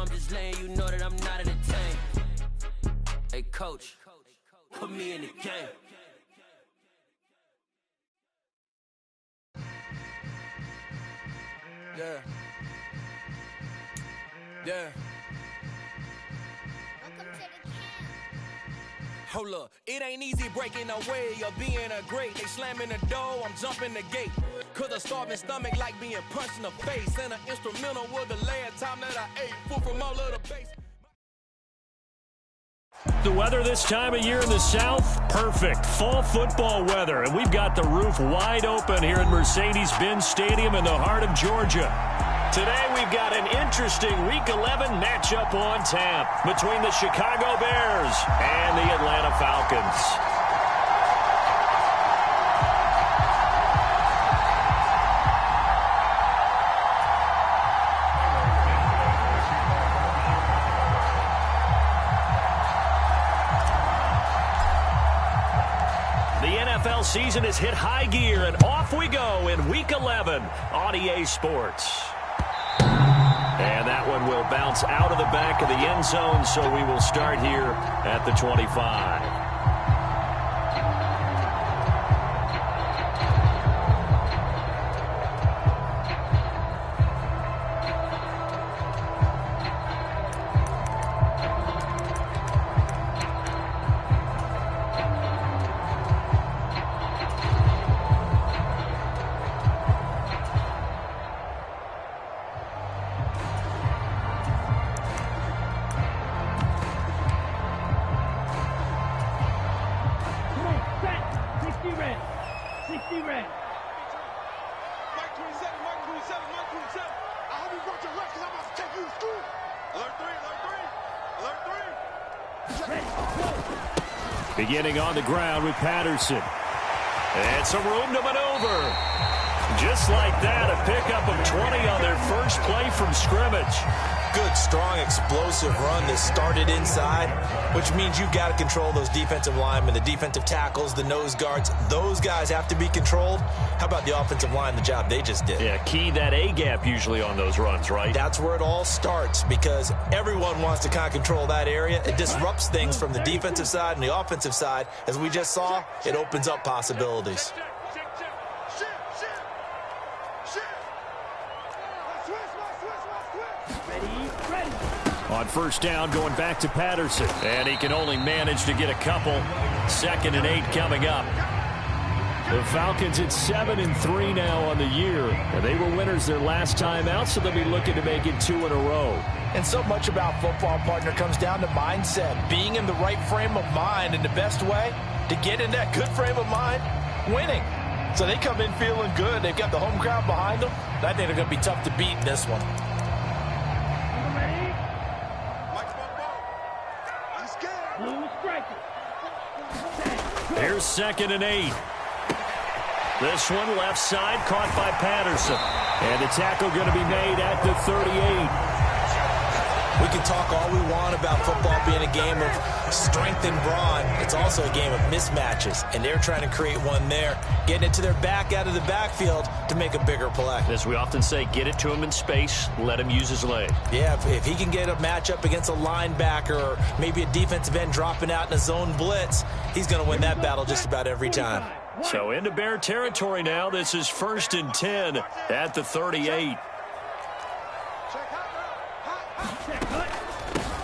I'm just letting you know that I'm not entertained. Hey, coach, put me in the game. Yeah. Yeah. Hold up, it ain't easy breaking away or being a great. They slamming the door, I'm jumping the gate. Cause a starving stomach like being punched in the face. And an instrumental was the last time that I ate. Food from all of the base. The weather this time of year in the South, perfect. Fall football weather. And we've got the roof wide open here in Mercedes-Benz Stadium in the heart of Georgia. Today we've got an interesting Week 11 matchup on tap between the Chicago Bears and the Atlanta Falcons. NFL season has hit high gear, and off we go in Week 11 on EA Sports. And that one will bounce out of the back of the end zone, so we will start here at the 25. Beginning on the ground with Patterson. And some room to maneuver. Just like that, a pickup of 20 on their first play from scrimmage. Good, strong, explosive run that started inside, which means you've got to control those defensive linemen, the defensive tackles, the nose guards. Those guys have to be controlled. How about the offensive line, the job they just did? Yeah, key that A-gap usually on those runs, right? That's where it all starts because everyone wants to kind of control that area. It disrupts things from the defensive side and the offensive side. As we just saw, it opens up possibilities. On first down, going back to Patterson. And he can only manage to get a couple. 2nd and 8 coming up. The Falcons at 7-3 now on the year. And they were winners their last time out, so they'll be looking to make it 2 in a row. And so much about football, partner, comes down to mindset. Being in the right frame of mind, and the best way to get in that good frame of mind, winning. So they come in feeling good. They've got the home crowd behind them. I think they're going to be tough to beat in this one. Here's 2nd and 8. This one left side caught by Patterson. And the tackle going to be made at the 38. We can talk all we want about football being a game of strength and brawn. It's also a game of mismatches, and they're trying to create one there, getting it to their back out of the backfield to make a bigger play. As we often say, get it to him in space, let him use his leg. Yeah, if he can get a matchup against a linebacker or maybe a defensive end dropping out in a zone blitz, he's going to win that battle just about every time. So into Bear territory now. This is 1st and 10 at the 38.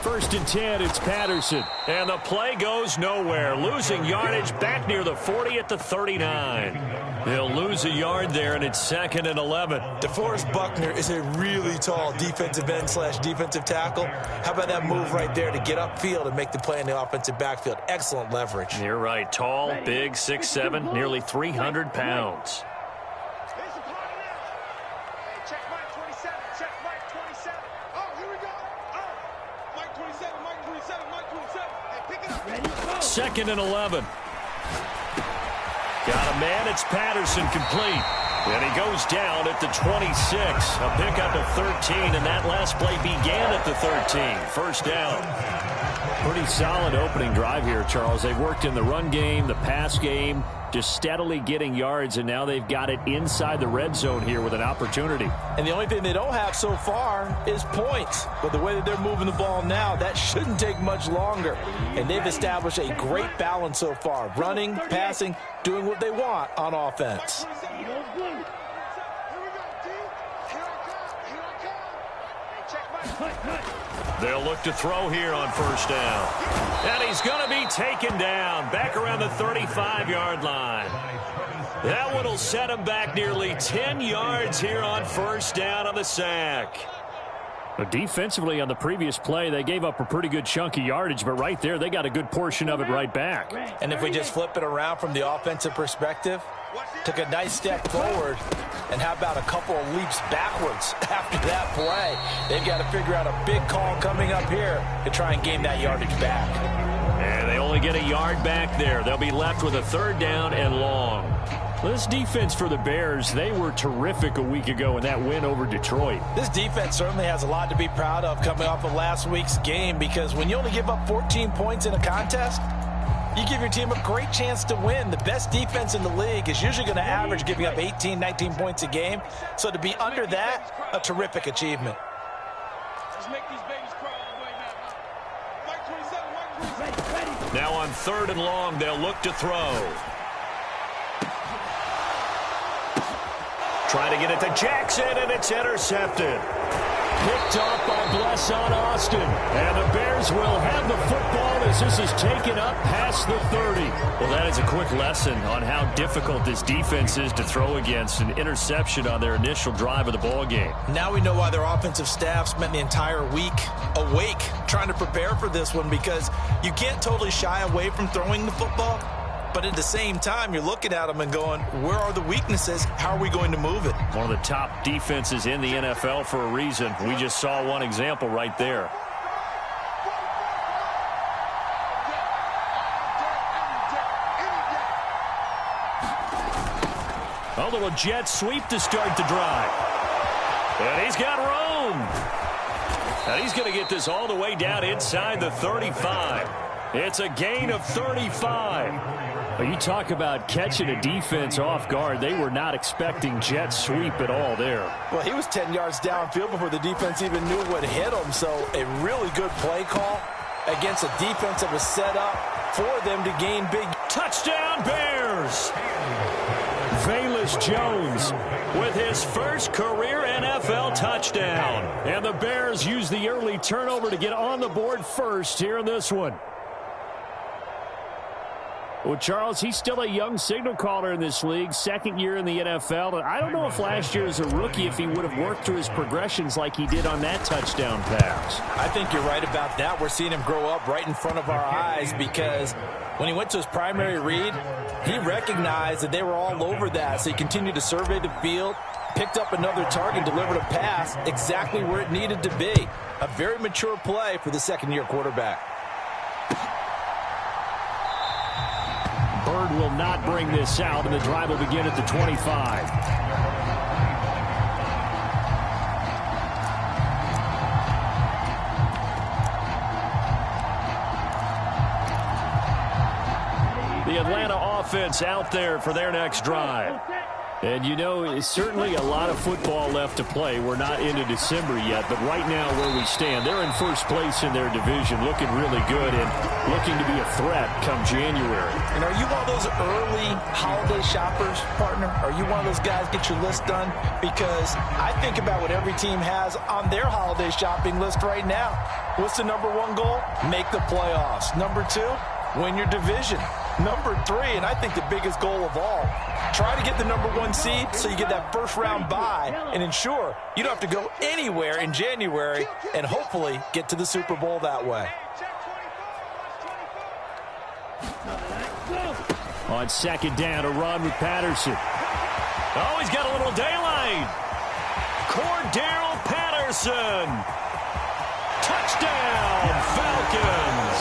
1st and 10, it's Patterson. And the play goes nowhere. Losing yardage back near the 40 at the 39. He'll lose a yard there, and it's 2nd and 11. DeForest Buckner is a really tall defensive end / defensive tackle. How about that move right there to get upfield and make the play in the offensive backfield? Excellent leverage. You're right. Tall, big, 6'7", nearly 300 pounds. Second and 11. Got a man. It's Patterson complete. And he goes down at the 26. A pickup of 13, and that last play began at the 13. First down. Pretty solid opening drive here, Charles. They've worked in the run game, the pass game, just steadily getting yards, and now they've got it inside the red zone here with an opportunity. And the only thing they don't have so far is points. But the way that they're moving the ball now, that shouldn't take much longer. And they've established a great balance so far. Running, passing, doing what they want on offense. They'll look to throw here on first down. And he's going to be taken down back around the 35-yard line. That one will set him back nearly 10 yards here on first down on the sack. But defensively on the previous play, they gave up a pretty good chunk of yardage, but right there they got a good portion of it right back. And if we just flip it around from the offensive perspective, took a nice step forward, and how about a couple of leaps backwards after that play? They've got to figure out a big call coming up here to try and gain that yardage back. And they only get a yard back there. They'll be left with a third down and long. This defense for the Bears, they were terrific a week ago in that win over Detroit. This defense certainly has a lot to be proud of coming off of last week's game, because when you only give up 14 points in a contest, you give your team a great chance to win. The best defense in the league is usually going to average giving up 18, 19 points a game. So to be under that, a terrific achievement. Now on third and long, they'll look to throw. Trying to get it to Jackson, and it's intercepted. Picked off by Blesson Austin. And the Bears will have the football as this is taken up past the 30. Well, that is a quick lesson on how difficult this defense is to throw against. An interception on their initial drive of the ball game. Now we know why their offensive staff spent the entire week awake trying to prepare for this one, because you can't totally shy away from throwing the football. But at the same time, you're looking at them and going, where are the weaknesses? How are we going to move it? One of the top defenses in the NFL for a reason. We just saw one example right there. A little jet sweep to start the drive. And he's got room. And he's going to get this all the way down inside the 35. It's a gain of 35. You talk about catching a defense off guard. They were not expecting jet sweep at all there. Well, he was 10 yards downfield before the defense even knew what hit him. So a really good play call against a defense that was set up for them to gain big. Touchdown Bears! Velus Jones with his first career NFL touchdown. And the Bears use the early turnover to get on the board first here in this one. Well, Charles, he's still a young signal caller in this league, second year in the NFL. And I don't know if last year as a rookie, if he would have worked through his progressions like he did on that touchdown pass. I think you're right about that. We're seeing him grow up right in front of our eyes, because when he went to his primary read, he recognized that they were all over that. So he continued to survey the field, picked up another target, delivered a pass exactly where it needed to be. A very mature play for the second-year quarterback. Bird will not bring this out, and the drive will begin at the 25. The Atlanta offense out there for their next drive. And, you know, it's certainly a lot of football left to play. We're not into December yet, but right now where we stand, they're in first place in their division, looking really good and looking to be a threat come January. And are you one of those early holiday shoppers, partner? Are you one of those guys get your list done? Because I think about what every team has on their holiday shopping list right now. What's the number one goal? Make the playoffs. Number two, win your division. Number three, and I think the biggest goal of all, try to get the number one seed so you get that first round bye and ensure you don't have to go anywhere in January and hopefully get to the Super Bowl that way. On second down, a run with Patterson. Oh, he's got a little daylight. Cordero Patterson. Touchdown, Falcons.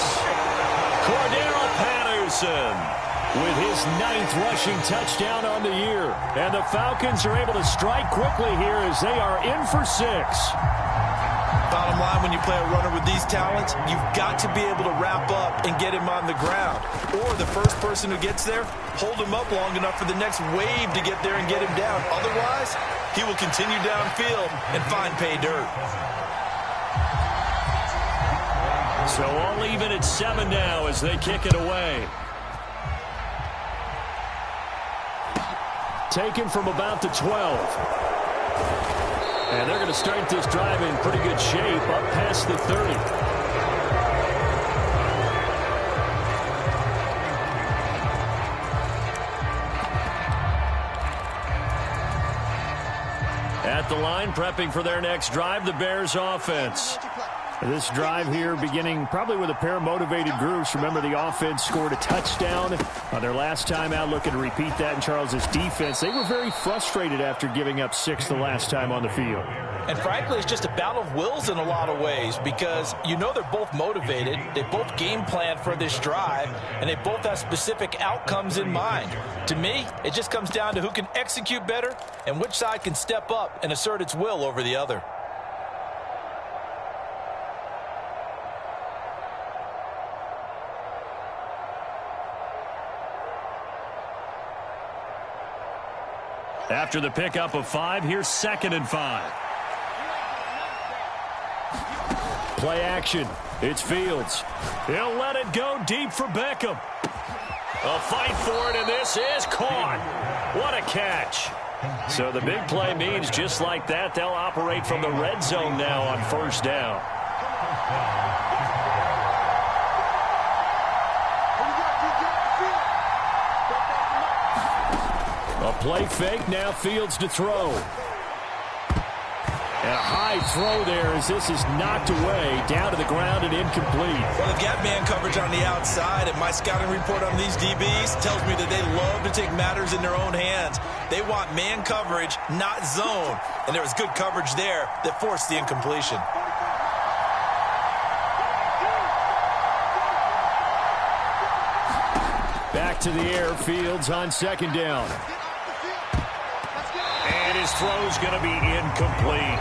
Cordero Patterson with his 9th rushing touchdown on the year. And the Falcons are able to strike quickly here as they are in for 6. Thought Bottom line, when you play a runner with these talents, you've got to be able to wrap up and get him on the ground. Or the first person who gets there, hold him up long enough for the next wave to get there and get him down. Otherwise, he will continue downfield and find pay dirt. So all even at 7 now as they kick it away. Taken from about the 12. And they're going to start this drive in pretty good shape up past the 30. At the line, prepping for their next drive, the Bears offense. This drive here beginning probably with a pair of motivated groups. Remember, the offense scored a touchdown on their last time out, looking to repeat that in Charles's defense. They were very frustrated after giving up 6 the last time on the field. And frankly, it's just a battle of wills in a lot of ways because you know they're both motivated. They both game plan for this drive, and they both have specific outcomes in mind. To me, it just comes down to who can execute better and which side can step up and assert its will over the other. After the pickup of 5, here's 2nd and 5. Play action. It's Fields. He'll let it go deep for Beckham. A fight for it, and this is caught. What a catch. So the big play means just like that, they'll operate from the red zone now on 1st down. A play fake, now Fields to throw. And a high throw there as this is knocked away, down to the ground and incomplete. Well, they've got man coverage on the outside, and my scouting report on these DBs tells me that they love to take matters in their own hands. They want man coverage, not zone. And there was good coverage there that forced the incompletion. Back to the air, Fields on 2nd down. And his throw's going to be incomplete.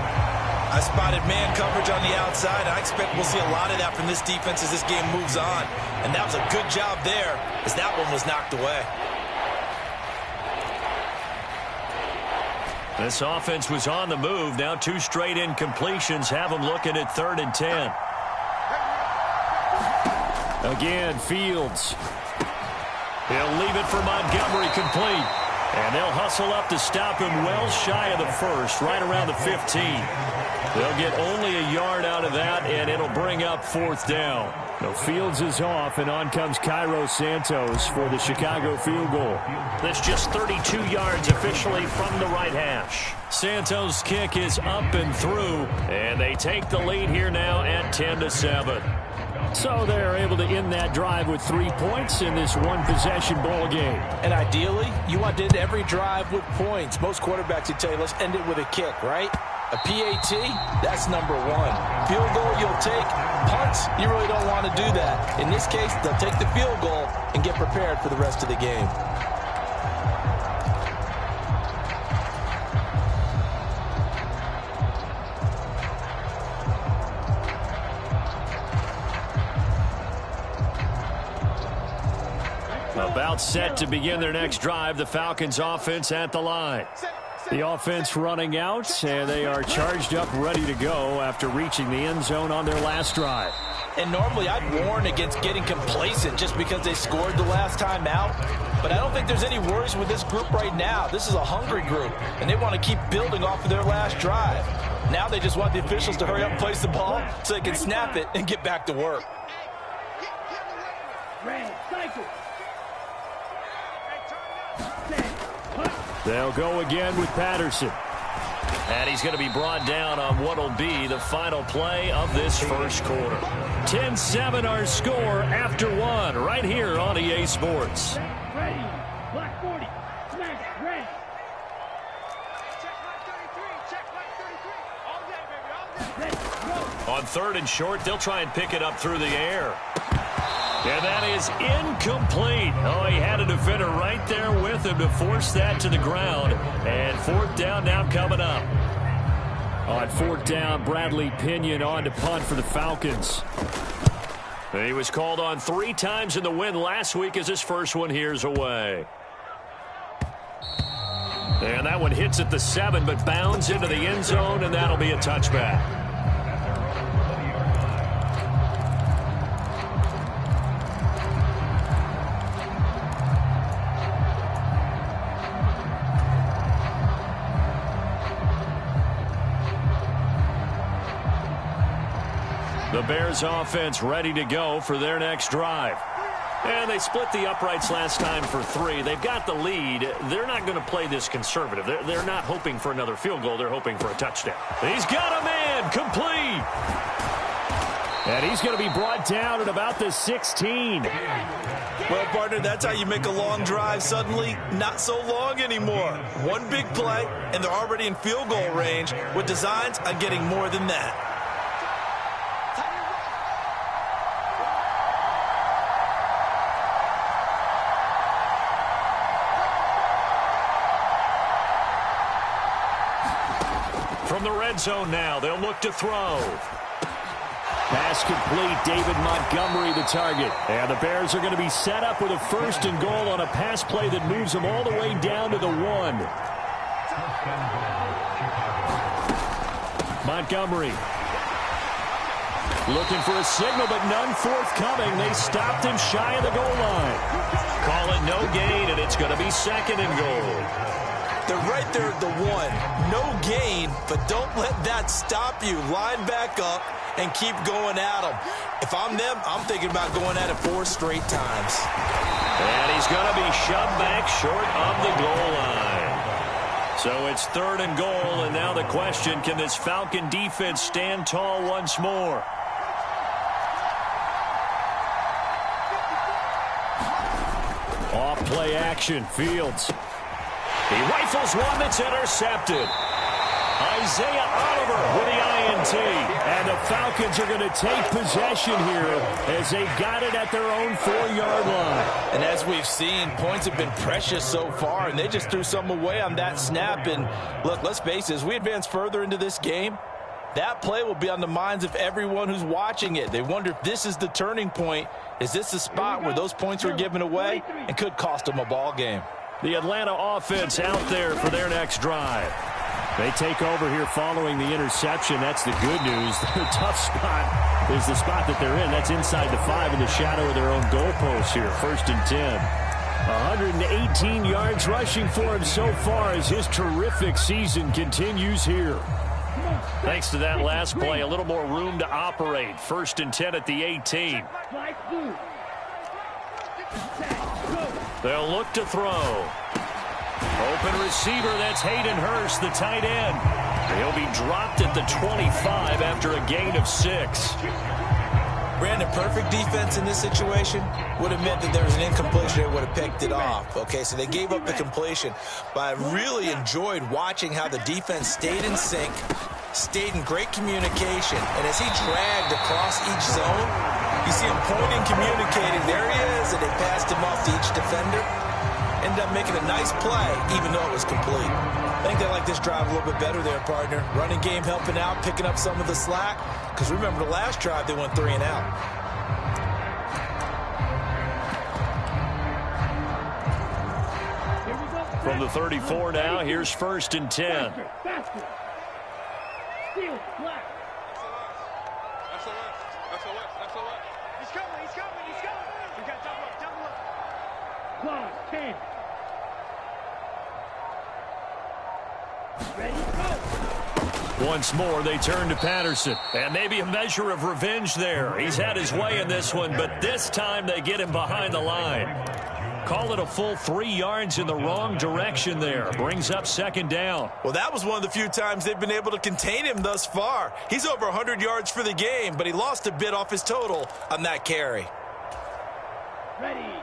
I spotted man coverage on the outside. I expect we'll see a lot of that from this defense as this game moves on. And that was a good job there as that one was knocked away. This offense was on the move. Now 2 straight incompletions have them looking at 3rd and 10. Again, Fields. He'll leave it for Montgomery complete. And they'll hustle up to stop him well shy of the 1st, right around the 15. They'll get only a yard out of that, and it'll bring up 4th down. So Fields is off, and on comes Cairo Santos for the Chicago field goal. That's just 32 yards officially from the right hash. Santos' kick is up and through, and they take the lead here now at 10-7. So they're able to end that drive with 3 points in this one-possession ball game. And ideally, you want to end every drive with points. Most quarterbacks would tell you, let's end it with a kick, right? A PAT, that's number 1. Field goal, you'll take. Punts, you really don't want to do that. In this case, they'll take the field goal and get prepared for the rest of the game. About set to begin their next drive, the Falcons offense at the line. The offense running out, and they are charged up, ready to go after reaching the end zone on their last drive. And normally I'd warn against getting complacent just because they scored the last time out. But I don't think there's any worries with this group right now. This is a hungry group, and they want to keep building off of their last drive. Now they just want the officials to hurry up and place the ball so they can snap it and get back to work. They'll go again with Patterson. And he's going to be brought down on what will be the final play of this first quarter. 10-7 our score after 1 right here on EA Sports. Ready. Black 40. Smash. Ready. Check 33. Ready. Go. On 3rd and short, they'll try and pick it up through the air. And that is incomplete. Oh, he had a defender right there with him to force that to the ground. And 4th down now coming up. On fourth down, Bradley Pinion on to punt for the Falcons. He was called on 3 times in the win last week as his first one here's away. And that one hits at the 7, but bounds into the end zone, and that'll be a touchback. The Bears offense ready to go for their next drive. And they split the uprights last time for 3. They've got the lead. They're not going to play this conservative. They're not hoping for another field goal. They're hoping for a touchdown. He's got a man complete. And he's going to be brought down at about the 16. Well, partner, that's how you make a long drive suddenly not so long anymore. One big play, and they're already in field goal range with designs on getting more than that. From the red zone now, they'll look to throw. Pass complete, David Montgomery the target. And the Bears are going to be set up with a 1st and goal on a pass play that moves them all the way down to the 1. Montgomery. Looking for a signal, but none forthcoming. They stopped him shy of the goal line. Call it no gain, and it's going to be 2nd and goal. They're right there at the 1. No gain, but don't let that stop you. Line back up and keep going at them. If I'm them, I'm thinking about going at it 4 straight times. And he's going to be shoved back short of the goal line. So it's 3rd and goal, and now the question, can this Falcon defense stand tall once more? Off play action, Fields. He rifles one that's intercepted. Isaiah Oliver with the INT. And the Falcons are going to take possession here as they got it at their own 4-yard line. And as we've seen, points have been precious so far, and they just threw some away on that snap. And look, let's face it, as we advance further into this game, that play will be on the minds of everyone who's watching it. They wonder if this is the turning point. Is this the spot where those points are given away and could cost them a ball game? The Atlanta offense out there for their next drive. They take over here following the interception. That's the good news. The tough spot is the spot that they're in. That's inside the 5 in the shadow of their own goalpost here. 1st and 10. 118 yards rushing for him so far as his terrific season continues here. Thanks to that last play, a little more room to operate. 1st and 10 at the 18. They'll look to throw. Open receiver, that's Hayden Hurst, the tight end. He'll be dropped at the 25 after a gain of 6. Brandon, perfect defense in this situation would have meant that there was an incompletion. They would have picked it off. Okay, so they gave up the completion. But I really enjoyed watching how the defense stayed in sync, stayed in great communication. And as he dragged across each zone, you see him pointing, communicating. There he is, and they passed him off to each defender. Ended up making a nice play, even though it was complete. I think they like this drive a little bit better there, partner. Running game helping out, picking up some of the slack. Because remember, the last drive, they went 3 and out. From the 34 now, here's 1st and 10. Once more, they turn to Patterson. And maybe a measure of revenge there. He's had his way in this one, but this time they get him behind the line. Call it a full 3 yards in the wrong direction there. Brings up 2nd down. Well, that was one of the few times they've been able to contain him thus far. He's over 100 yards for the game, but he lost a bit off his total on that carry.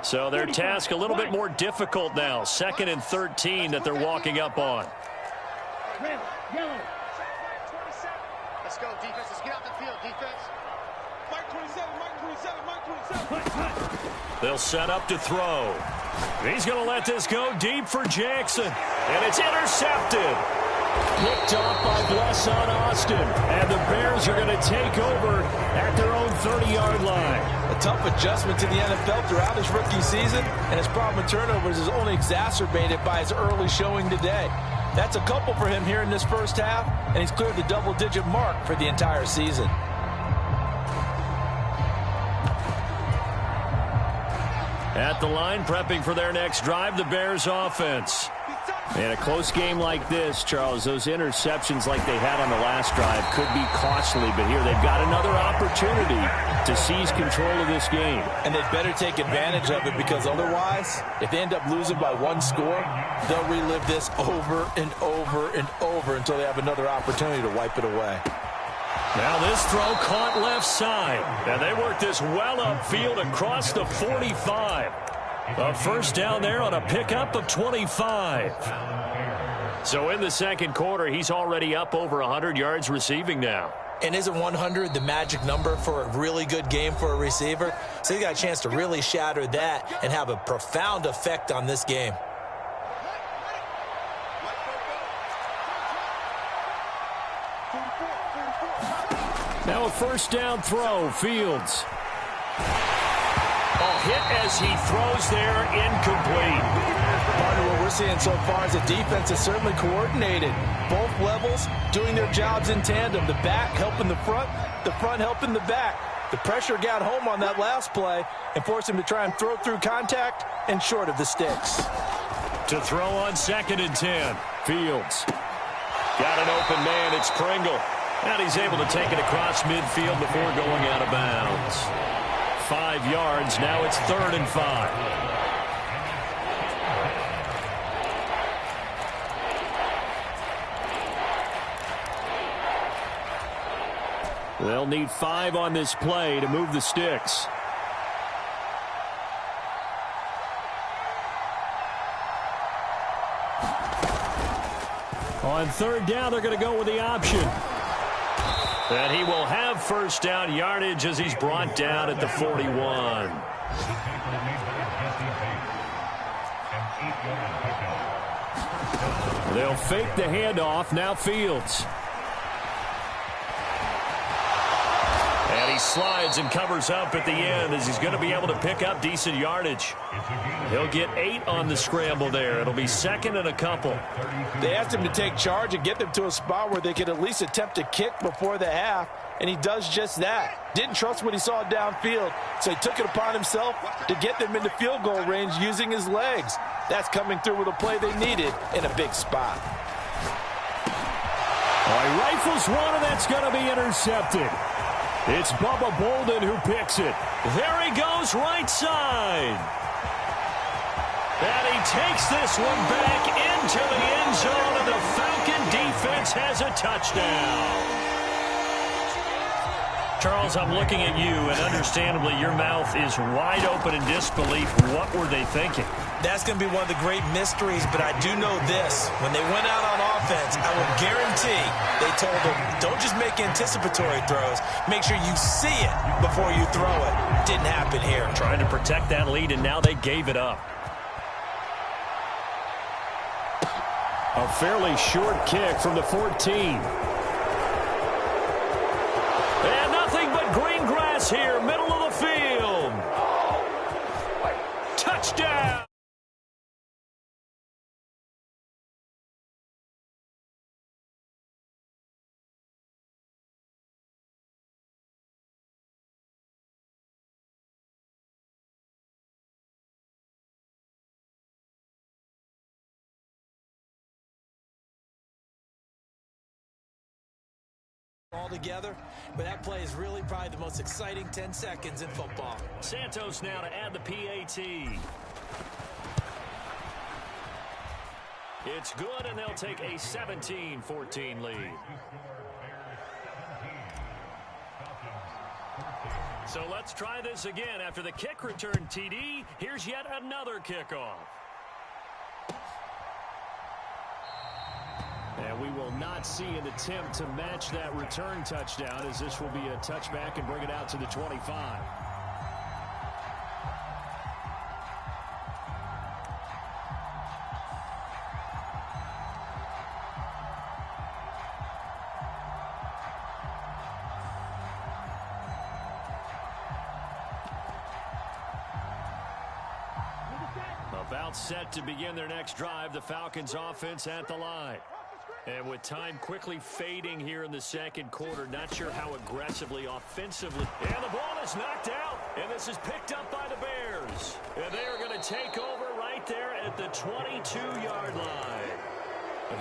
So their task a little bit more difficult now. 2nd and 13 that they're walking up on. Red, yellow. Let's go, defense. Let's get out the field, defense. Mike 27, Mike 27, Mike 27. They'll set up to throw. He's going to let this go deep for Jackson. And it's intercepted. Picked off by Blesson Austin. And the Bears are going to take over at their own 30-yard line. A tough adjustment to the NFL throughout his rookie season, and his problem with turnovers is only exacerbated by his early showing today. That's a couple for him here in this first half, and he's cleared the double-digit mark for the entire season. At the line, prepping for their next drive, the Bears offense. In a close game like this, Charles, those interceptions like they had on the last drive could be costly, but here they've got another opportunity to seize control of this game. And they'd better take advantage of it, because otherwise, if they end up losing by one score, they'll relive this over and over and over until they have another opportunity to wipe it away. Now this throw caught left side, and they work this well upfield across the 45. A first down there on a pickup of 25. So in the second quarter, he's already up over 100 yards receiving now. And isn't 100 the magic number for a really good game for a receiver? So he's got a chance to really shatter that and have a profound effect on this game. Now a first down throw, Fields. A hit as he throws there, incomplete. Partner, what we're seeing so far is the defense is certainly coordinated. Both levels doing their jobs in tandem. The back helping the front helping the back. The pressure got home on that last play and forced him to try and throw through contact and short of the sticks. To throw on 2nd and 10. Fields. Got an open man, it's Pringle. And he's able to take it across midfield before going out of bounds. 5 yards, now it's 3rd and 5. They'll need 5 on this play to move the sticks. On 3rd down, they're going to go with the option. And he will have first down yardage as he's brought down at the 41. They'll fake the handoff. Now Fields. And he slides and covers up at the end as he's going to be able to pick up decent yardage. He'll get 8 on the scramble there. It'll be 2nd and a couple. They asked him to take charge and get them to a spot where they could at least attempt to kick before the half, and he does just that. Didn't trust what he saw downfield, so he took it upon himself to get them into field goal range using his legs. That's coming through with a play they needed in a big spot. He rifles one, and that's going to be intercepted. It's Bubba Bolden who picks it. There he goes, right side. And he takes this one back into the end zone, and the Falcon defense has a touchdown. Charles, I'm looking at you, and understandably your mouth is wide open in disbelief. What were they thinking? That's going to be one of the great mysteries, but I do know this. When they went out on offense, I will guarantee they told them, don't just make anticipatory throws. Make sure you see it before you throw it. Didn't happen here. Trying to protect that lead, and now they gave it up. A fairly short kick from the 14. And nothing but green grass here, middle of the field. Touchdown! All together, but that play is really probably the most exciting 10 seconds in football. Santos now to add the PAT. It's good, and they'll take a 17-14 lead. So let's try this again. After the kick return TD, here's yet another kickoff. And we will not see an attempt to match that return touchdown, as this will be a touchback and bring it out to the 25. About set to begin their next drive, the Falcons offense at the line. And with time quickly fading here in the second quarter, not sure how aggressively, offensively. And the ball is knocked out, and this is picked up by the Bears. And they are going to take over right there at the 22-yard line.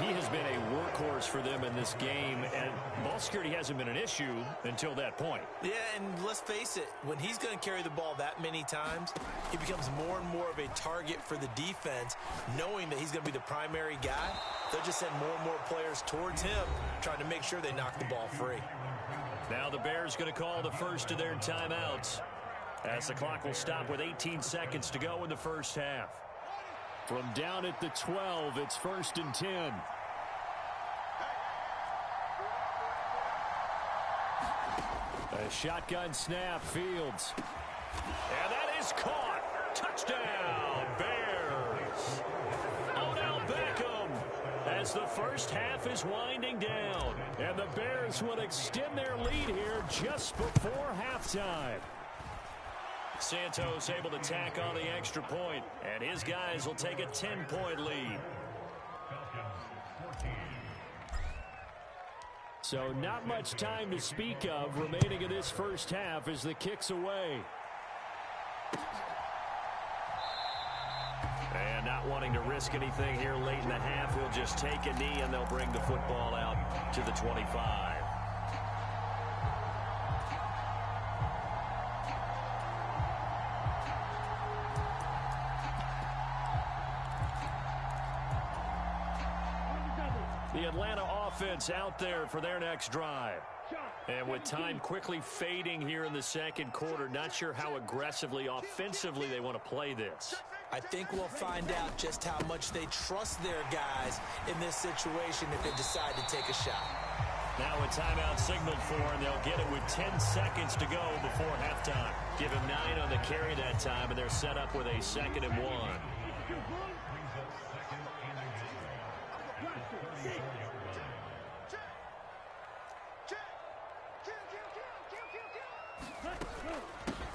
He has been a workhorse for them in this game, and ball security hasn't been an issue until that point. Yeah, and let's face it, when he's going to carry the ball that many times, he becomes more and more of a target for the defense, knowing that he's going to be the primary guy. They'll just send more and more players towards him, trying to make sure they knock the ball free. Now the Bears going to call the first of their timeouts, as the clock will stop with 18 seconds to go in the first half. From down at the 12, it's 1st and 10. A shotgun snap, Fields. And that is caught. Touchdown, Bears. Odell Beckham, as the first half is winding down. And the Bears will extend their lead here just before halftime. Santos able to tack on the extra point, and his guys will take a 10-point lead. So not much time to speak of remaining in this first half as the kick's away. And not wanting to risk anything here late in the half, he'll just take a knee and they'll bring the football out to the 25. The Atlanta offense out there for their next drive. And with time quickly fading here in the second quarter, not sure how aggressively, offensively they want to play this. I think we'll find out just how much they trust their guys in this situation if they decide to take a shot. Now a timeout signaled for, and they'll get it with 10 seconds to go before halftime. Give him 9 on the carry that time, and they're set up with a 2nd and 1.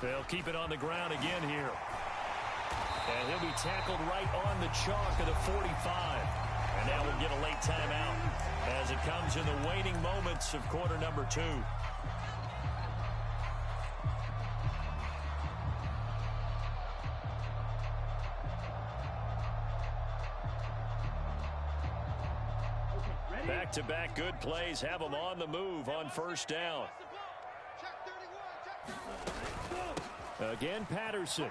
They'll keep it on the ground again here. And he'll be tackled right on the chalk of the 45. And now we'll get a late timeout as it comes in the waning moments of quarter number 2. Back-to-back good plays have them on the move on first down. Again, Patterson.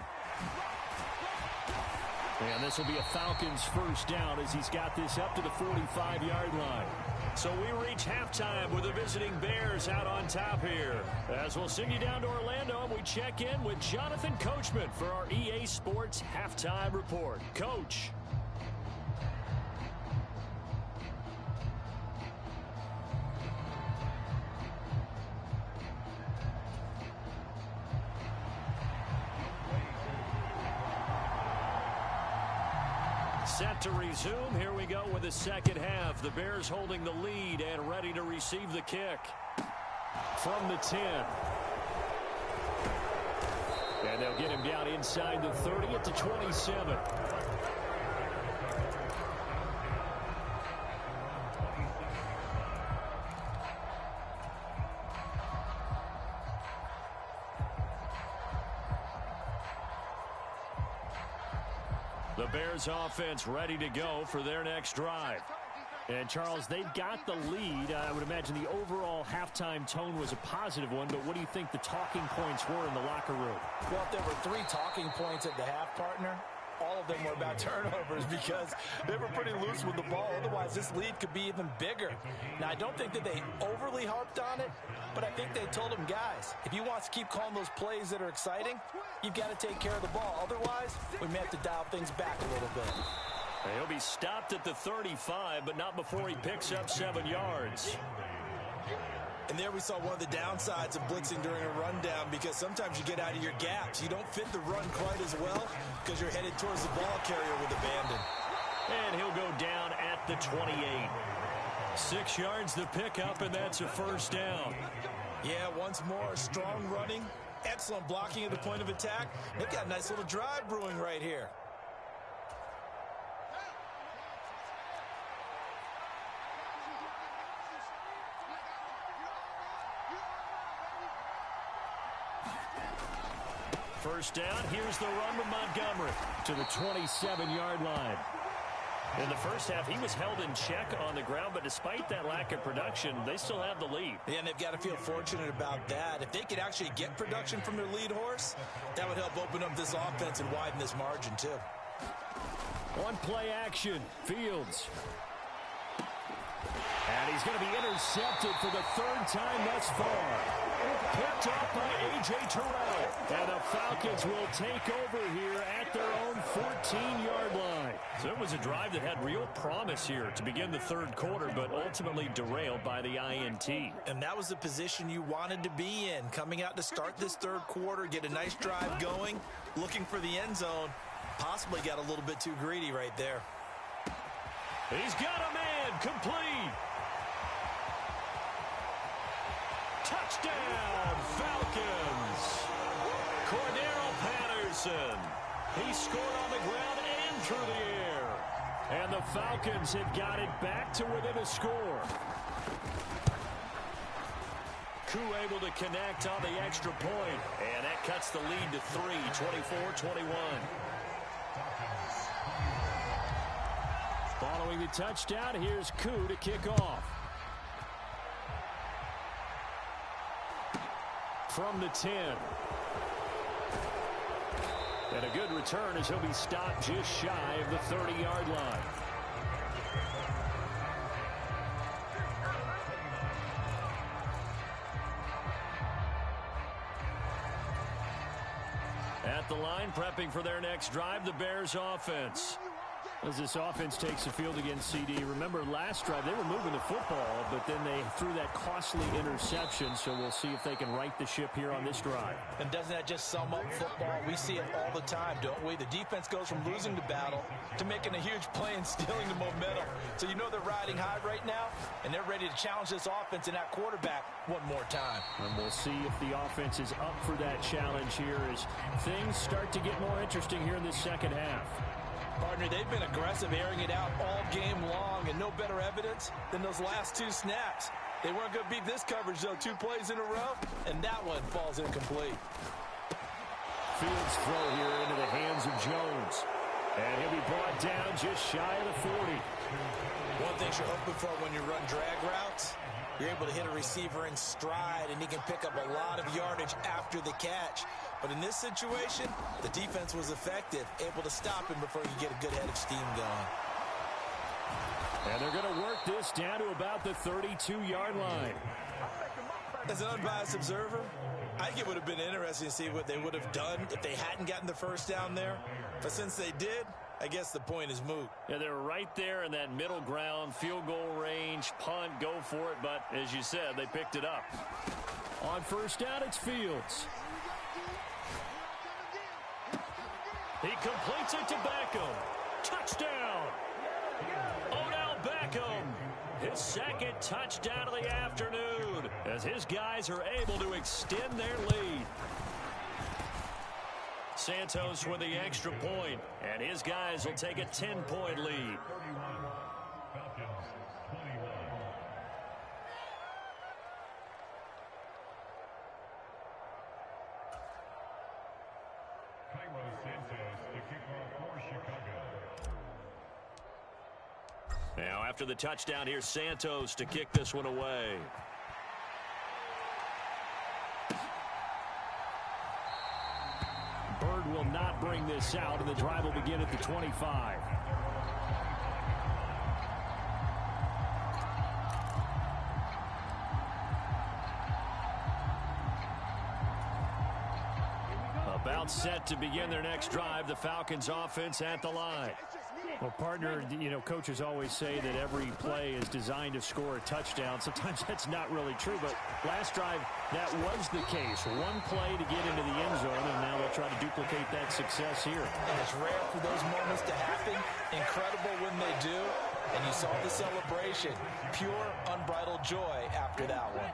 And this will be a Falcons first down as he's got this up to the 45-yard line. So we reach halftime with the visiting Bears out on top here. As we'll send you down to Orlando, and we check in with Jonathan Coachman for our EA Sports Halftime Report. Coach. Set to resume. Here we go with the second half. The Bears holding the lead and ready to receive the kick from the 10. And they'll get him down inside the 30 at the 27. The Bears offense ready to go for their next drive. And, Charles, they've got the lead. I would imagine the overall halftime tone was a positive one, but what do you think the talking points were in the locker room? Well, if there were 3 talking points at the half, partner, all of them were about turnovers because they were pretty loose with the ball. Otherwise, this lead could be even bigger. Now, I don't think that they overly harped on it, but I think they told them, guys, if you want to keep calling those plays that are exciting, you've got to take care of the ball. Otherwise, we may have to dial things back a little bit. He'll be stopped at the 35, but not before he picks up 7 yards. And there we saw one of the downsides of blitzing during a rundown because sometimes you get out of your gaps. You don't fit the run quite as well because you're headed towards the ball carrier with abandon. And he'll go down at the 28. 6 yards the pickup, and that's a first down. Yeah, once more, strong running, excellent blocking at the point of attack. They've got a nice little drive brewing right here. first down. Here's the run from Montgomery to the 27-yard line. In the first half, he was held in check on the ground, but despite that lack of production, they still have the lead. Yeah, and they've got to feel fortunate about that. If they could actually get production from their lead horse, that would help open up this offense and widen this margin, too. On play action, Fields. And he's going to be intercepted for the third time thus far. Picked up by A.J. Terrell. And the Falcons will take over here at their own 14-yard line. So it was a drive that had real promise here to begin the third quarter, but ultimately derailed by the INT. And that was the position you wanted to be in, coming out to start this third quarter, get a nice drive going, looking for the end zone. Possibly got a little bit too greedy right there. He's got a man, complete. Touchdown, Falcons. Cordero Patterson. He scored on the ground and through the air. And the Falcons have got it back to within a score. Koo able to connect on the extra point. And that cuts the lead to 3, 24-21. Following the touchdown, here's Koo to kick off. From the 10. And a good return as he'll be stopped just shy of the 30-yard line. At the line, prepping for their next drive, the Bears offense. As this offense takes the field against CD. Remember, last drive, they were moving the football, but then they threw that costly interception, so we'll see if they can right the ship here on this drive. And doesn't that just sum up football? We see it all the time, don't we? The defense goes from losing the battle to making a huge play and stealing the momentum. So you know they're riding high right now, and they're ready to challenge this offense and that quarterback one more time. And we'll see if the offense is up for that challenge here as things start to get more interesting here in this second half. Partner, they've been aggressive, airing it out all game long, and no better evidence than those last two snaps. They weren't going to beat this coverage, though, 2 plays in a row, and that one falls incomplete. Fields throw here into the hands of Jones. And he'll be brought down just shy of the 40. One thing you're hoping for when you run drag routes, you're able to hit a receiver in stride, and he can pick up a lot of yardage after the catch. But in this situation, the defense was effective, able to stop him before you get a good head of steam going. And they're going to work this down to about the 32-yard line. As an unbiased observer, I think it would have been interesting to see what they would have done if they hadn't gotten the first down there. But since they did, I guess the point is moot. Yeah, they're right there in that middle ground, field goal range, punt, go for it. But as you said, they picked it up. On first down, it's Fields. He completes it to Beckham. Touchdown! Odell Beckham. His second touchdown of the afternoon as his guys are able to extend their lead. Santos with the extra point, and his guys will take a 10-point lead. Now, after the touchdown, here's Santos to kick this one away. Bird will not bring this out, and the drive will begin at the 25. About set to begin their next drive, the Falcons offense at the line. Well, partner, you know, coaches always say that every play is designed to score a touchdown. Sometimes that's not really true, but last drive, that was the case. One play to get into the end zone, and now they'll try to duplicate that success here. And it's rare for those moments to happen. Incredible when they do. And you saw the celebration. Pure, unbridled joy after that one.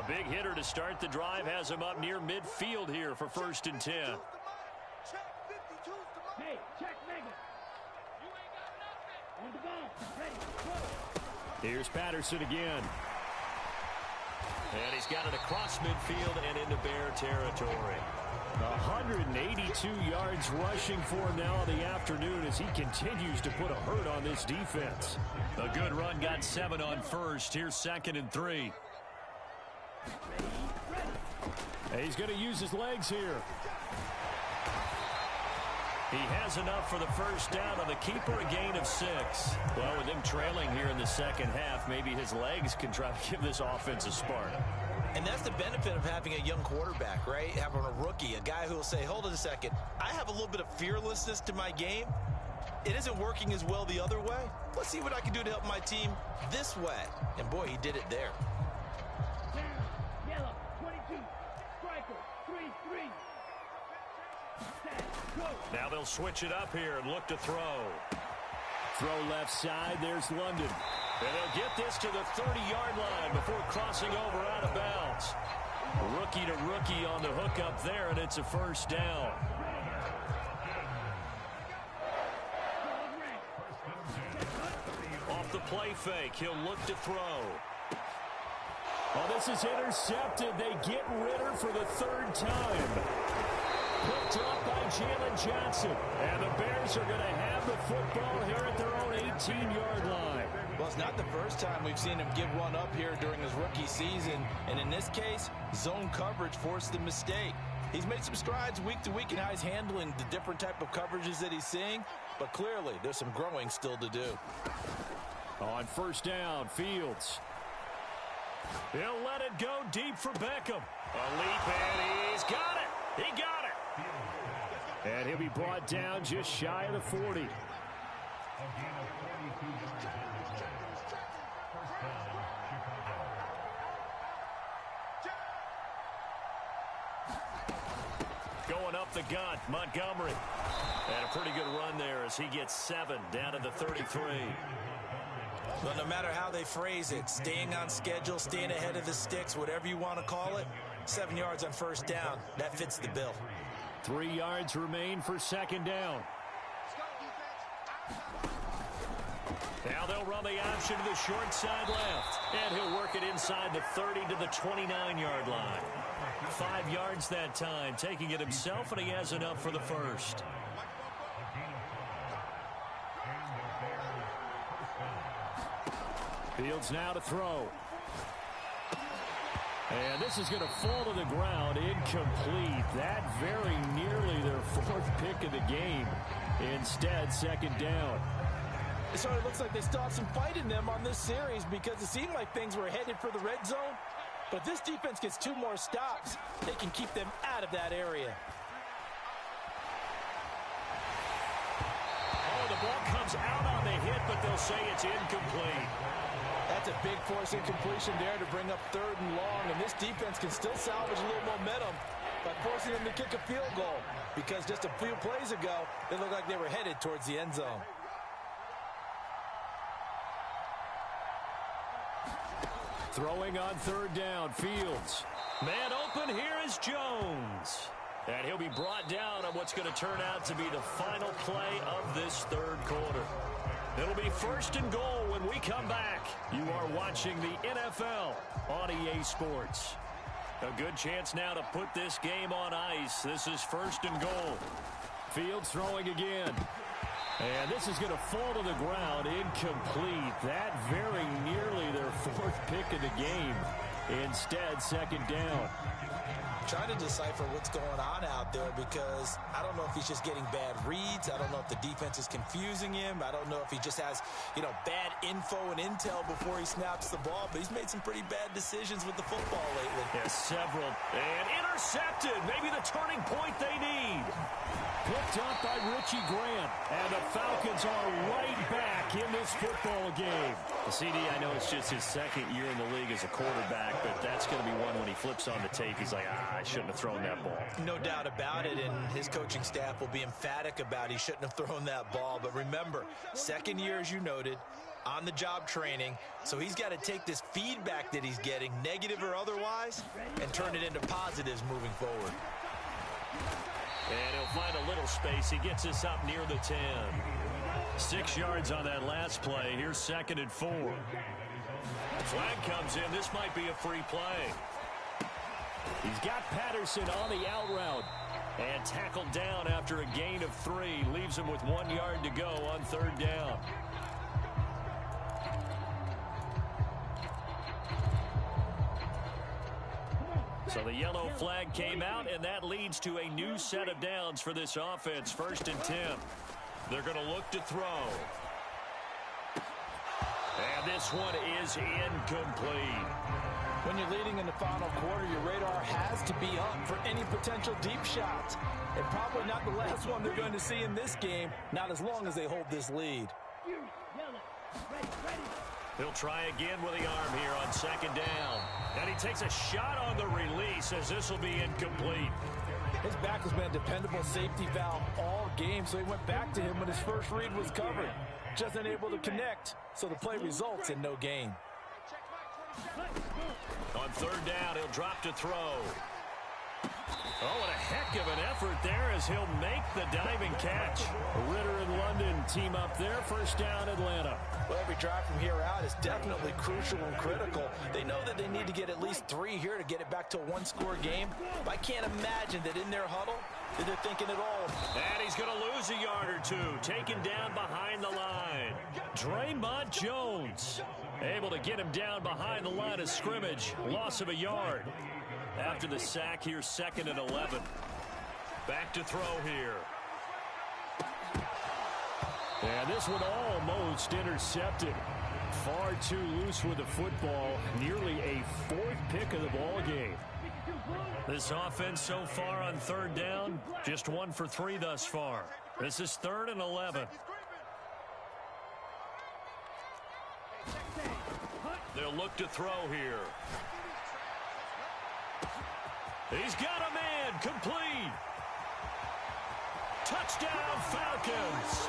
A big hitter to start the drive has him up near midfield here for 1st and 10. Hey, check nigga. You ain't got nothing. On the ball. Ready. Go. Here's Patterson again. And he's got it across midfield and into Bear territory. 182 yards rushing for him now in the afternoon as he continues to put a hurt on this defense. A good run got 7 on first. Here's 2nd and 3. He's going to use his legs here. He has enough for the first down on the keeper, a gain of 6. Well, with him trailing here in the second half, maybe his legs can try to give this offense a spark. And that's the benefit of having a young quarterback, right? Having a rookie, a guy who will say, hold it a second, I have a little bit of fearlessness to my game. It isn't working as well the other way. Let's see what I can do to help my team this way. And boy, he did it there. Yellow, 22, striker, 3-3. Now they'll switch it up here and look to throw. Throw left side. There's London. And they'll get this to the 30-yard line before crossing over out of bounds. Rookie to rookie on the hook up there, and it's a first down. Off the play fake, he'll look to throw. Oh, this is intercepted. They get Ritter for the 3rd time. Picked up by Jalen Johnson. And the Bears are going to have the football here at their own 18-yard line. Well, it's not the first time we've seen him give one up here during his rookie season. And in this case, zone coverage forced the mistake. He's made some strides week to week in how he's handling the different type of coverages that he's seeing. But clearly, there's some growing still to do. On first down, Fields. He'll let it go deep for Beckham. A leap, and he's got it. He got it. And he'll be brought down just shy of the 40. Going up the gut, Montgomery. And a pretty good run there as he gets 7 down to the 33. But no matter how they phrase it, staying on schedule, staying ahead of the sticks, whatever you want to call it, 7 yards on first down, that fits the bill. 3 yards remain for 2nd down. Now they'll run the option to the short side left. And he'll work it inside the 30 to the 29-yard line. 5 yards that time, taking it himself, and he has enough for the first. Fields now to throw. And this is going to fall to the ground, incomplete. That very nearly their 4th pick of the game. Instead, 2nd down. It sort of looks like they still have some fight in them on this series because it seemed like things were headed for the red zone. But this defense gets 2 more stops. They can keep them out of that area. Oh, the ball comes out on the hit, but they'll say it's incomplete. That's a big force incompletion there to bring up 3rd and long, and this defense can still salvage a little momentum by forcing them to kick a field goal because just a few plays ago, they looked like they were headed towards the end zone. Throwing on 3rd down, Fields. Man open, here is Jones. And he'll be brought down on what's going to turn out to be the final play of this 3rd quarter. It'll be 1st and goal when we come back. You are watching the NFL on EA Sports. A good chance now to put this game on ice. This is 1st and goal. Fields throwing again. And this is going to fall to the ground, incomplete. That very nearly their 4th pick of the game. Instead, 2nd down. Trying to decipher what's going on out there because I don't know if he's just getting bad reads. I don't know if the defense is confusing him. I don't know if he just has, bad info and intel before he snaps the ball. But he's made some pretty bad decisions with the football lately. Yeah, several. And intercepted. Maybe the turning point they need. Picked up by Richie Grant. And the Falcons are right back in this football game. CD, I know it's just his 2nd year in the league as a quarterback, but that's going to be one when he flips on the tape. He's like, I shouldn't have thrown that ball. No doubt about it, and his coaching staff will be emphatic about he shouldn't have thrown that ball. But remember, 2nd year, as you noted, on-the-job training, so he's got to take this feedback that he's getting, negative or otherwise, and turn it into positives moving forward. And he'll find a little space. He gets us up near the 10. 6 yards on that last play. Here's 2nd and 4. Flag comes in. This might be a free play. He's got Patterson on the out route. And tackled down after a gain of 3. Leaves him with 1 yard to go on 3rd down. So the yellow flag came out, and that leads to a new set of downs for this offense. 1st and 10. They're going to look to throw. And this one is incomplete. When you're leading in the final quarter, your radar has to be up for any potential deep shots. And probably not the last one they're going to see in this game, not as long as they hold this lead. He'll try again with the arm here on 2nd down. And he takes a shot on the release as this will be incomplete. His back has been a dependable safety valve all game, so he went back to him when his first read was covered. Just unable to connect, so the play results in no gain. On 3rd down, he'll drop to throw. Oh, and a heck of an effort there as he'll make the diving catch. Ritter and London team up there. 1st down, Atlanta. Well, every drive from here out is definitely crucial and critical. They know that they need to get at least 3 here to get it back to a 1-score game. But I can't imagine that in their huddle that they're thinking at all. And he's going to lose a yard or 2. Taken down behind the line. Draymond Jones able to get him down behind the line of scrimmage. Loss of a yard. After the sack, here's 2nd and 11. Back to throw here. And this one almost intercepted. Far too loose with the football. Nearly a 4th pick of the ball game. This offense so far on 3rd down, just 1 for 3 thus far. This is 3rd and 11. They'll look to throw here. He's got a man, complete. Touchdown, Falcons.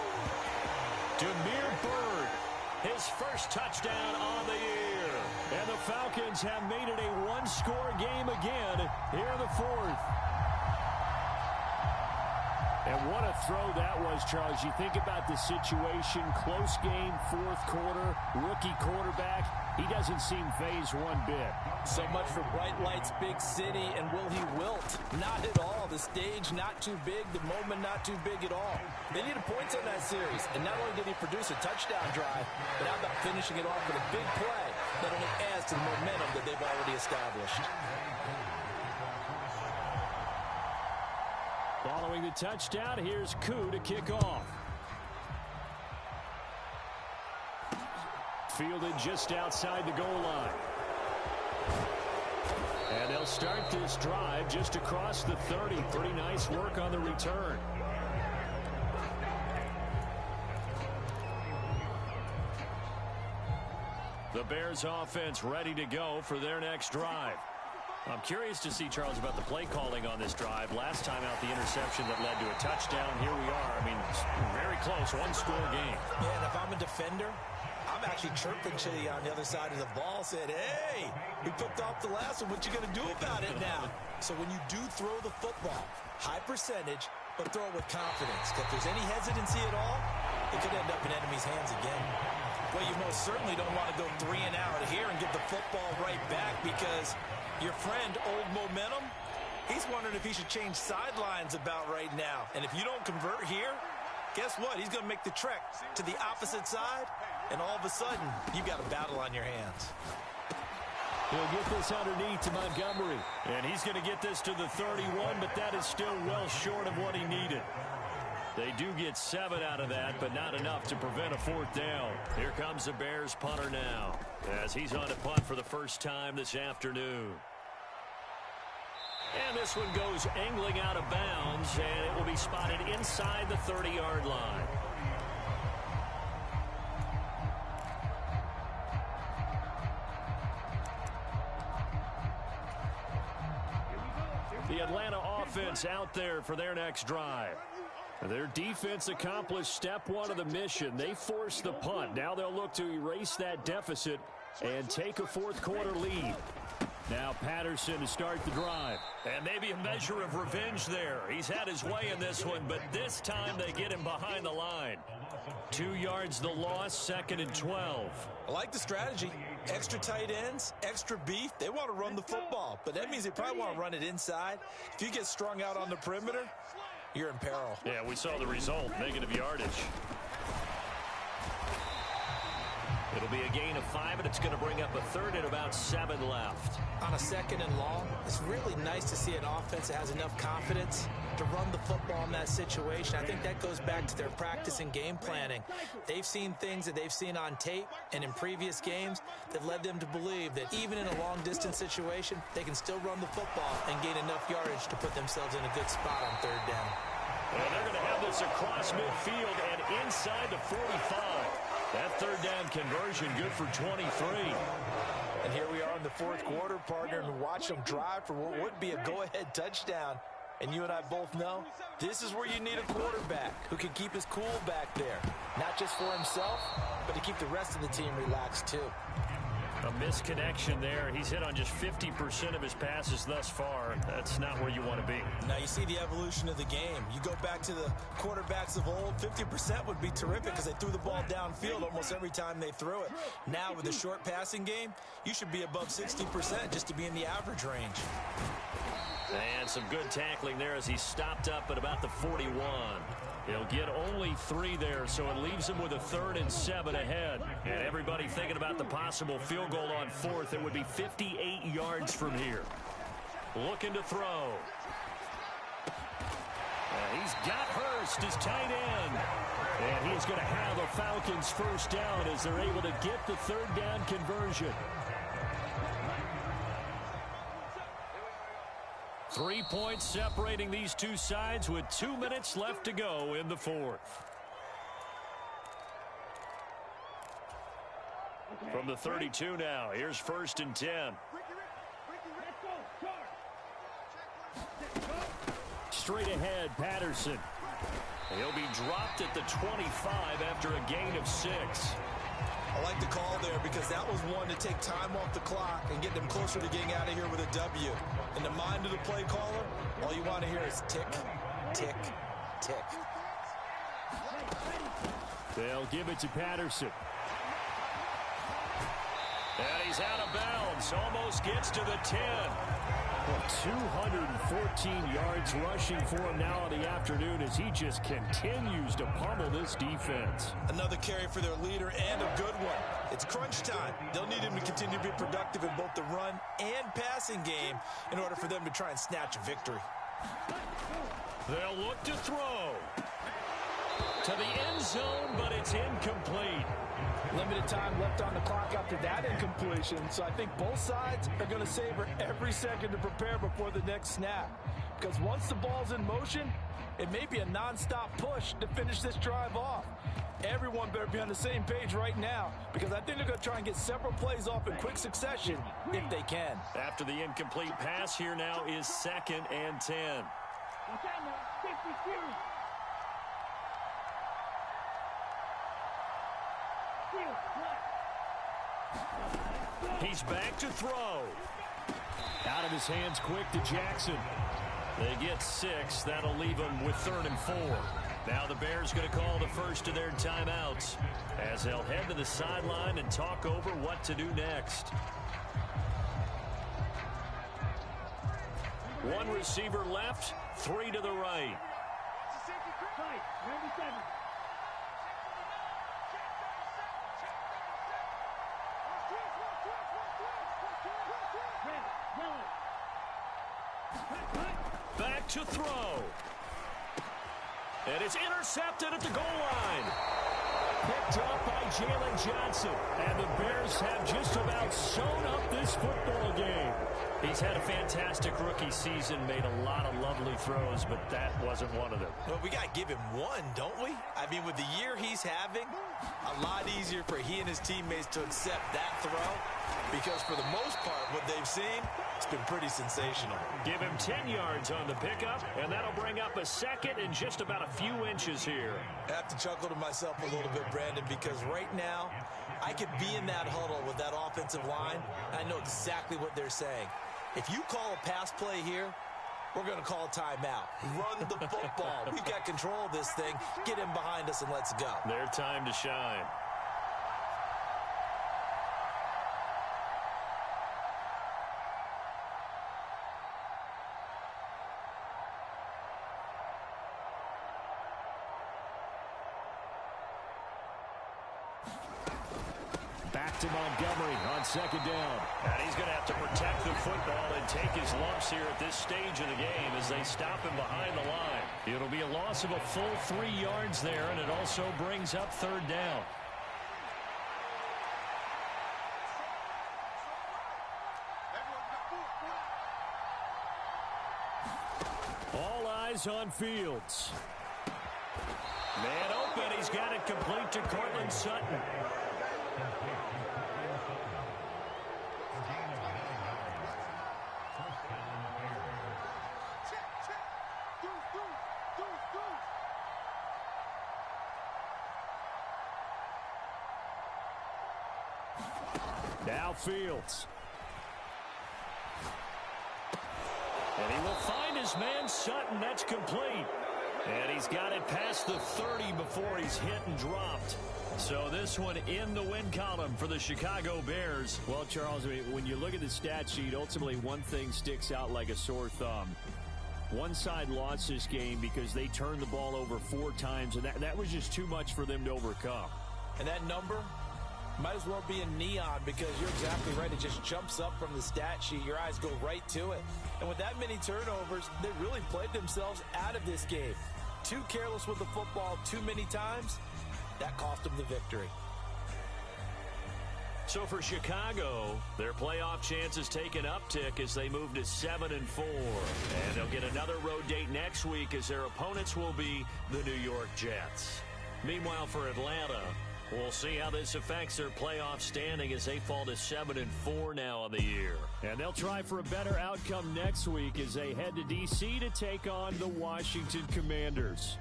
Damiere Byrd, his first touchdown on the year. And the Falcons have made it a 1-score game again here in the 4th. And what a throw that was, Charles. You think about the situation, close game, 4th quarter, rookie quarterback. He doesn't seem phased one bit. So much for bright lights, big city, and will he wilt? Not at all. The stage not too big, the moment not too big at all. They needed points on that series, and not only did he produce a touchdown drive, but how about finishing it off with a big play that only adds to the momentum that they've already established. Following the touchdown, here's Koo to kick off. Fielded just outside the goal line. And they'll start this drive just across the 30. Pretty nice work on the return. The Bears offense ready to go for their next drive. I'm curious to see, Charles, about the play calling on this drive. Last time out, the interception that led to a touchdown. Here we are. I mean, very close, 1-score game. Yeah, and if I'm a defender, I'm actually chirping to you on the other side of the ball, said, hey, we picked off the last one. What you going to do about it now? So when you do throw the football, high percentage, but throw it with confidence. If there's any hesitancy at all, it could end up in enemy's hands again. Well, you most certainly don't want to go 3 and out here and get the football right back, because your friend, Old Momentum, he's wondering if he should change sidelines about right now. And if you don't convert here, guess what? He's going to make the trek to the opposite side, and all of a sudden, you've got a battle on your hands. He'll get this underneath to Montgomery. And he's going to get this to the 31, but that is still well short of what he needed. They do get 7 out of that, but not enough to prevent a 4th down. Here comes the Bears punter now, as he's on to punt for the first time this afternoon. And this one goes angling out of bounds, and it will be spotted inside the 30-yard line. The Atlanta offense out there for their next drive. Their defense accomplished step 1 of the mission. They forced the punt. Now they'll look to erase that deficit and take a 4th quarter lead. Now Patterson to start the drive. And maybe a measure of revenge there. He's had his way in this one, but this time they get him behind the line. 2 yards the loss, 2nd and 12. I like the strategy. Extra tight ends, extra beef. They want to run the football, but that means they probably want to run it inside. If you get strung out on the perimeter, you're in peril. Yeah, we saw the result, negative yardage. It'll be a gain of 5, and it's going to bring up a 3rd and about 7 left. On a 2nd and long, it's really nice to see an offense that has enough confidence to run the football in that situation. I think that goes back to their practice and game planning. They've seen things that they've seen on tape and in previous games that led them to believe that even in a long-distance situation, they can still run the football and gain enough yardage to put themselves in a good spot on 3rd down. And they're going to have this across midfield and inside the 45. That 3rd down conversion good for 23. And here we are in the 4th quarter, partner, and watch them drive for what would be a go-ahead touchdown. And you and I both know this is where you need a quarterback who can keep his cool back there. Not just for himself, but to keep the rest of the team relaxed too. A misconnection there. He's hit on just 50% of his passes thus far. That's not where you want to be. Now you see the evolution of the game. You go back to the quarterbacks of old, 50% would be terrific because they threw the ball downfield almost every time they threw it. Now with the short passing game, you should be above 60% just to be in the average range. And some good tackling there as he stopped up at about the 41. He'll get only 3 there, so it leaves him with a 3rd and 7 ahead. And everybody thinking about the possible field goal on 4th. It would be 58 yards from here. Looking to throw. He's got Hurst, his tight end. And he's going to have a Falcons 1st down as they're able to get the 3rd down conversion. 3 points separating these two sides with 2 minutes left to go in the 4th. From the 32 now, here's 1st and 10. Straight ahead, Patterson. He'll be dropped at the 25 after a gain of 6. I like the call there because that was one to take time off the clock and get them closer to getting out of here with a W. In the mind of the play caller, all you want to hear is tick, tick, tick. They'll give it to Patterson. And he's out of bounds. Almost gets to the 10. Well, 214 yards rushing for him now in the afternoon as he just continues to pummel this defense. Another carry for their leader and a good one. It's crunch time. They'll need him to continue to be productive in both the run and passing game in order for them to try and snatch a victory. They'll look to throw. To the end zone, but it's incomplete. Limited time left on the clock after that incompletion, so I think both sides are going to savor every second to prepare before the next snap. Because once the ball's in motion, it may be a non-stop push to finish this drive off. Everyone better be on the same page right now because I think they're going to try and get several plays off in quick succession if they can. After the incomplete pass, here now is 2nd and 10. He's back to throw. Out of his hands quick to Jackson. They get 6. That'll leave them with 3rd and 4. Now the Bears going to call the first of their timeouts as they'll head to the sideline and talk over what to do next. One receiver left, 3 to the right. Back to throw. And it's intercepted at the goal line. Picked up by Jalen Johnson. And the Bears have just about sewn up this football game. He's had a fantastic rookie season, made a lot of lovely throws, but that wasn't one of them. Well, we got to give him one, don't we? I mean, with the year he's having, a lot easier easier for he and his teammates to accept that throw because for the most part, what they've seen, it's been pretty sensational. Give him 10 yards on the pickup, and that'll bring up a second and just about a few inches here. I have to chuckle to myself a little bit, Brandon, because right now, I could be in that huddle with that offensive line. I know exactly what they're saying. If you call a pass play here, we're going to call a timeout. Run the football. We've got control of this thing. Get him behind us and let's go. Their time to shine. Back to Montgomery on second down. And he's going to have to protect the football and take his lumps here at this stage of the game as they stop him behind the line. It'll be a loss of a full 3 yards there, and it also brings up third down. All eyes on Fields. Man open. He's got it complete to Cortland Sutton. Now Fields. And he will find his man Sutton. That's complete. And he's got it past the 30 before he's hit and dropped. So this one in the win column for the Chicago Bears. Well, Charles, I mean, when you look at the stat sheet, ultimately one thing sticks out like a sore thumb. One side lost this game because they turned the ball over 4 times, and that was just too much for them to overcome. And that number might as well be in neon because you're exactly right. It just jumps up from the stat sheet. Your eyes go right to it. And with that many turnovers, they really played themselves out of this game. Too careless with the football too many times. That cost them the victory. So for Chicago, their playoff chances take an uptick as they move to 7-4. And they'll get another road date next week as their opponents will be the New York Jets. Meanwhile, for Atlanta, we'll see how this affects their playoff standing as they fall to 7-4 now on the year. And they'll try for a better outcome next week as they head to D.C. to take on the Washington Commanders.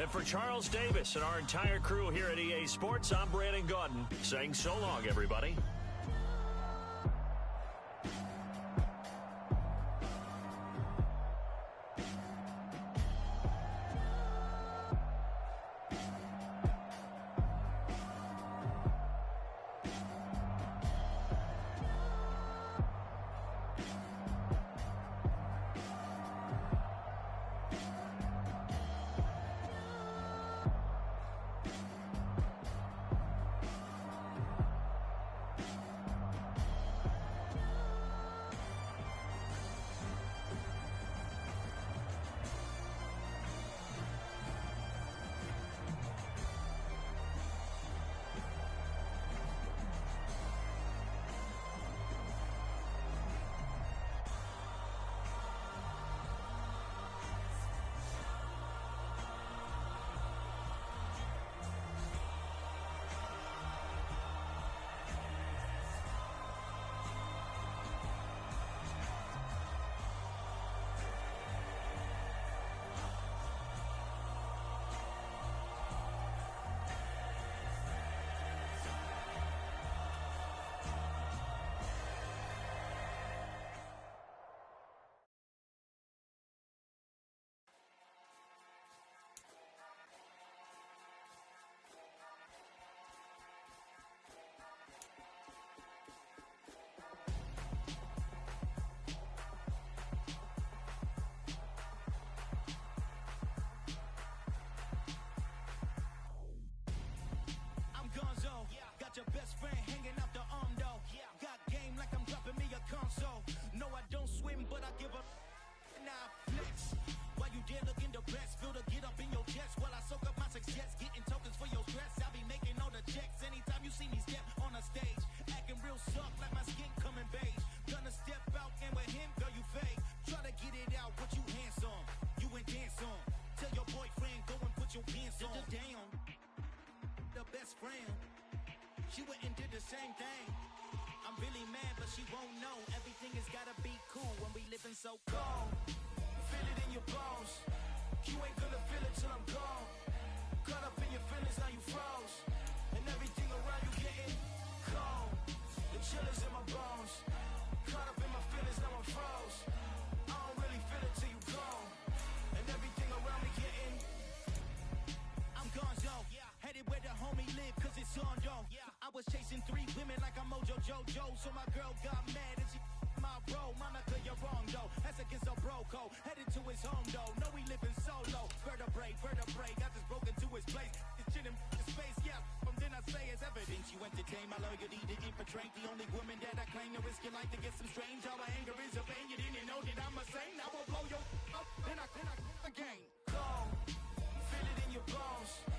And for Charles Davis and our entire crew here at EA Sports, I'm Brandon Gaudin saying so long, everybody. friend. She went and did the same thing. I'm really mad, but she won't know. Everything has gotta be cool when we living so cold. Feel it in your bones. You ain't gonna feel it till I'm gone. Caught up in your feelings, now you froze. And everything around you getting cold. The chill is in my bones. Caught up in my feelings, now I'm froze. I don't really feel it till you gone. And everything around me getting, I'm gone, yo. Headed where the homie live, cause it's on, yo. I was chasing 3 women like I'm Mojo Jojo. So my girl got mad and she my bro. Monica, you're wrong, though. That's against a bro code. Headed to his home, though. No, we living solo. Vertebrae. Got just broken to his place. It's chilling in space, yeah. From then I say it's evidence. You entertain my loyalty to infiltrate. The only woman that I claim to risk your life to get some strange. All my anger is a pain. You didn't know that I'm a saint. I will blow your up. Then I again. Go. Feel it in your bones.